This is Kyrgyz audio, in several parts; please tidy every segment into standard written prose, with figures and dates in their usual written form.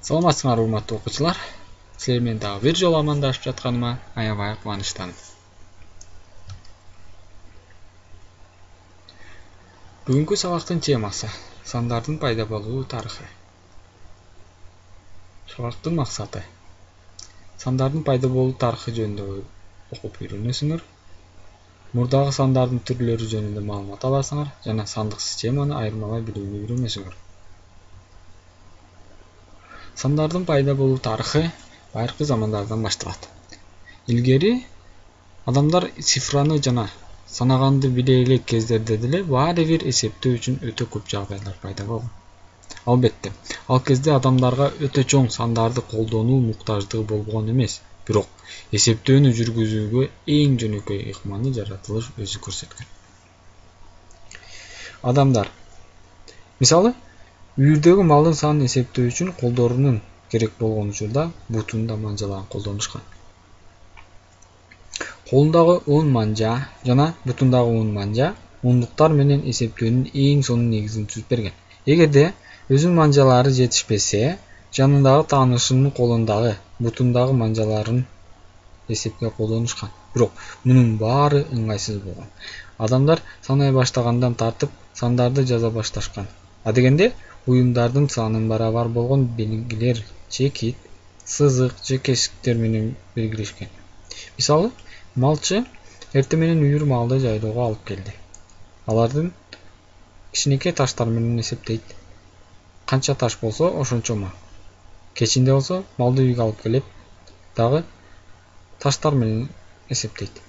Саламатсыңар урматтуу окуучулар. Силер менен дагы бир жолу амандашып жатканыма аябай кубанычтамын. Бүгүнкү сабактын темасы сандардын пайда болуу тарыхы. Сабактын максаты сандардын пайда болуу тарыхы жөнүндө окуп үйрөнөсүңөр. Мурдагы сандардын түрлөрү жөнүндө маалымат аласыңар жана сандык системаны айырмалай билүүнү үйрөнөсүңөр. Сандардын пайда болуу тарыхы байыркы замандардан башталат. Илгери адамдар цифраны жана санаганды биле элек кездерде деле баары бир эсептөө үчүн өтө көп жагдайлар пайда болгон. Албетте, ал кезде адамдарга өтө чоң сандарды колдонуу муктаждыгы болбогон эмес, бирок эсептөөнү жүргүзүүгө эң жөнөкөй ыкманы жаратылыш өзү көрсөткөн. Адамдар мисалы үйүрдөгү малдын санын эсептөө үчүн колдорунун керек болгон учурда бутун да манжалаган колдонушкан. Колундагы 10 манжа жана бутундагы 10 манжа ондуктар менен эсептөөнүн эң сонун негизин түзүп берген. Эгерде өзүнүн манжалары жетишпесе, жанындагы таанышынын колундагы бутундагы манжаларын эсепке колдонушкан. Бирок мунун баары ыңгайсыз болгон. Адамдар санай баштагандан тартып сандарды жаза башташкан. Адегенде уюмдардын санын барабар болгон белгилер, чекит, сызык же кесиктер менен белгилешкен. Мисалы, малчы эртең менен үйүр малды жайлоого алып келди. Алардын кичинекей таштар менен эсептейт. Канча таш болсо, ошончо мал. Кечинде болсо, малды үйгө алып келип, дагы таштар менен эсептейт.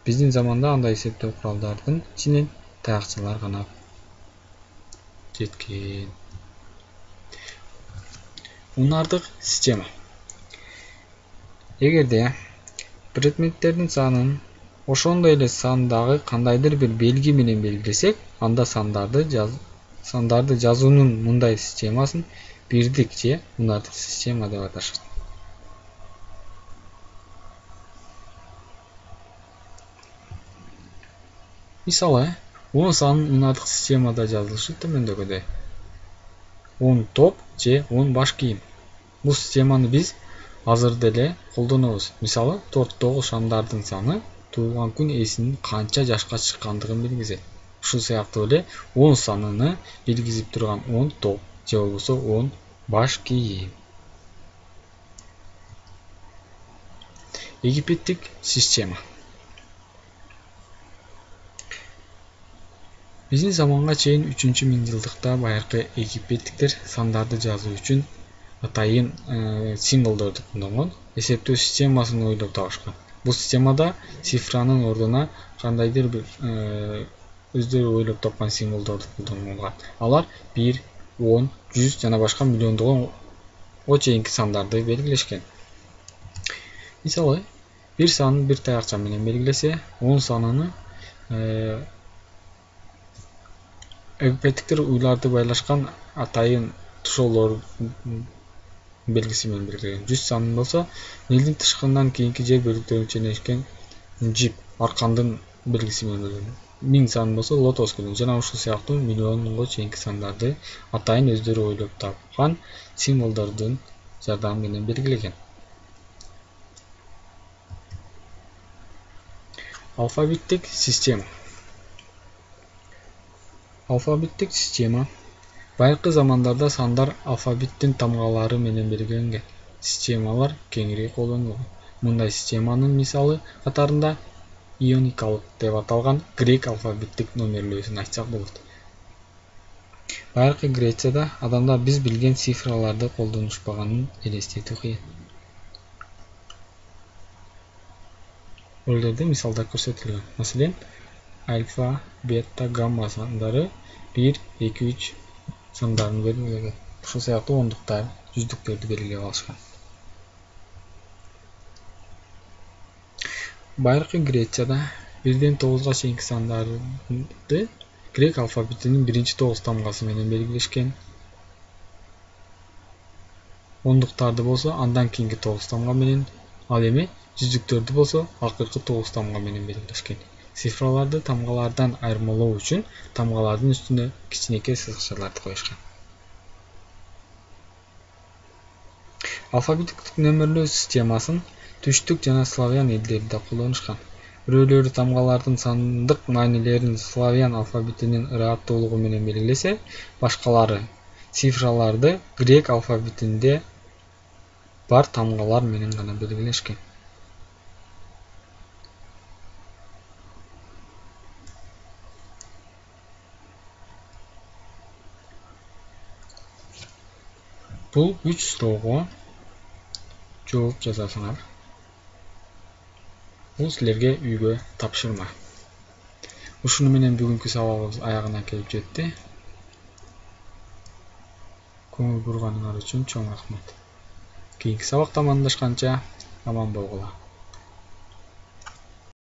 Биздин заманда андай эсептөө куралдардын ичинен таякчылар гана жеткен. Унардык система. Эгерде предметтердин санын ошондой эле сандагы кандайдыр бир белги менен белгилесек, анда сандарды жазуунун мындай системасын бирдик же унардык система деп аташат. Мисалы, 10 санын унардык системада жазылышы төмөндөгүдөй. 10 топ же 10 баш кийим. Бул системаны биз азыр деле колдонобуз. Мисалы, торттогу шамдардын саны туулган күн ээсинин канча жашка чыккандыгын билгизет. Ушул сыяктуу эле 10 саныны билгизип турган 10 топ же болбосо 10 баш кийим. Египеттик система. Биздин заманга чейин 3-миңжылдыкта байыркы египеттиктер сандарды жазуу үчүн атайын символдорду колдонгон эсептөө системасын ойлоп табышкан. Бул системада цифранын ордуна кандайдыр бир өздөрү ойлоп тапкан символдорду колдонгон. Алар 1, 10, 100 жана башка миллиондогон чейинки сандарды белгилешкен. Мисалы, бир санын бир таякча менен белгилесе, 10 саныны египеттиктер уйларды байлашкан атайын тушоолор белгиси менен белгилеген. 100 санын болсо, Нилдин тышкындан кийинки жер бөлүктөрүн ченешкен жип, аркандын белгиси менен белгилеген. 1000 санын болсо, лотос гүлүн жана ушул сыяктуу миллионго чейинки сандарды атайын өздөрү ойлоп тапкан символдордун жардамы менен белгилеген. Алфавиттик система. Алфавиттик система байыркы замандарда сандар алфавиттин тамгалары менен белгиленген. Системалар кеңири колдонулган. Мындай системанын мисалы катарында ионикалык деп аталган грек алфавиттик номерлөөсүн айтсак болот. Байыркы Грецияда адамдар биз билген цифраларды колдонушпаганын элестетүү кыйын. Бул жерде мисалдар көрсөтүлгөн. Маселен, альфа, бета, гамма сандары 1, 2, 3 сандарын белгилеген. Ушул сыяктуу ондуктар, жүздүктөрдү белгилеп алышкан. Байыркы Грецияда 1ден 9га чейинки сандарды грек алфавитинин 1-9 тамгасы менен белгилешкен. Ондуктарды болсо андан кийинки 9 тамга менен, ал эми жүздүктөрдү болсо акыркы 9 тамга менен белгилешкен. Цифраларды тамгалардан айырмалоо үчүн тамгалардын үстүнө кичинекей сызыкчаларды коюшкан. Алфавиттик нөмүрлөө системасын түштүк жана славян элдери да колдонушкан. Бирөөлөрү тамгалардын сандык маанилерин славян алфавитинин ырааттуулугу менен белгилесе, башкалары цифраларды грек алфавитинде бар тамгалар менен гана белгилешкен. Бул 3 суроого жооп жазасыңар. Бул силерге үйгө тапшырма. Ушуну менен бүгүнкү сабагыбыз аягына келип жетти. Көңүл бурганыңар үчүн чоң рахмат. Кийинки сабакта амандашканча аман болгула.